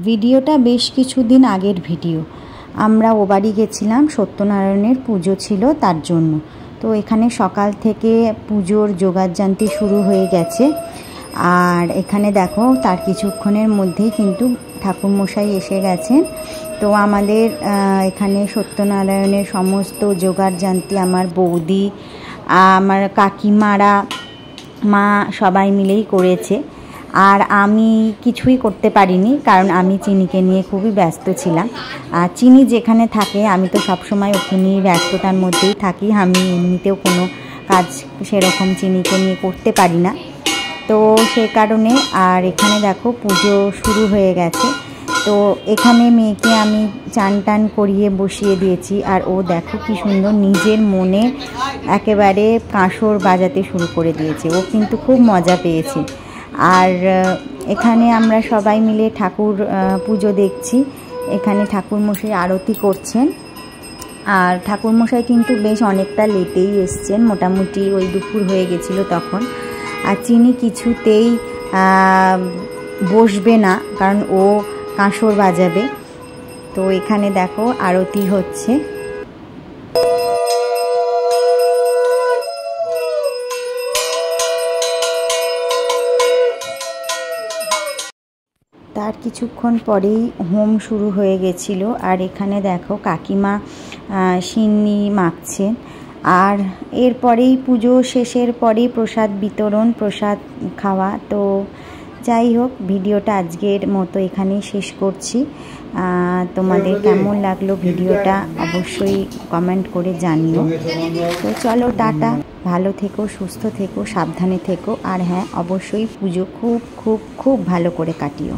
ভিডিওটা বেশ কিছুদিন আগের ভিডিও। আমরা ও বাড়ি গেছিলাম, সত্যনারায়ণের পুজো ছিল তার জন্য। তো এখানে সকাল থেকে পুজোর জোগাড়যন্ত্র শুরু হয়ে গেছে। আর এখানে দেখো তার কিছুক্ষণের মধ্যেই কিন্তু ঠাকুরমশাই এসে গেছেন। তো আমাদের এখানে সত্যনারায়ণের সমস্ত জোগাড়যন্ত্র আমার বৌদি, আমার কাকিমারা, মা সবাই মিলেই করেছে। আর আমি কিছুই করতে পারিনি, কারণ আমি চিনিকে নিয়ে খুবই ব্যস্ত ছিলাম। আর চিনি যেখানে থাকে আমি তো সবসময় ওকে নিয়ে ব্যস্ততার মধ্যেই থাকি। আমি এমনিতেও কোনো কাজ সেরকম চিনিকে নিয়ে করতে পারি না, তো সে কারণে। আর এখানে দেখো পুজো শুরু হয়ে গেছে। তো এখানে মেয়েকে আমি চান টান করিয়ে বসিয়ে দিয়েছি। আর ও দেখো কি সুন্দর নিজের মনে একেবারে কাঁসর বাজাতে শুরু করে দিয়েছে। ও কিন্তু খুব মজা পেয়েছে। আর এখানে আমরা সবাই মিলে ঠাকুর পুজো দেখছি। এখানে ঠাকুরমশাই আরতি করছেন। আর ঠাকুরমশাই কিন্তু বেশ অনেকটা লেটেই এসছেন, মোটামুটি ওই দুপুর হয়ে গেছিলো তখন। আর চিনি কিছুতেই বসবে না, কারণ ও কাঁসর বাজাবে। তো এখানে দেখো আরতি হচ্ছে। তার কিছুক্ষণ পরেই হোম শুরু হয়ে গেছিল। আর এখানে দেখো কাকিমা সিন্নি মাখছেন। আর এরপরেই পুজো শেষের পরেই প্রসাদ বিতরণ, প্রসাদ খাওয়া। তো যাই হোক, ভিডিওটা আজকের মতো এখানেই শেষ করছি। তোমাদের কেমন লাগলো ভিডিওটা অবশ্যই কমেন্ট করে জানিও। তো চলো টাটা, ভালো থেকো, সুস্থ থেকো, সাবধানে থেকো। আর হ্যাঁ, অবশ্যই পুজো খুব খুব খুব ভালো করে কাটিও।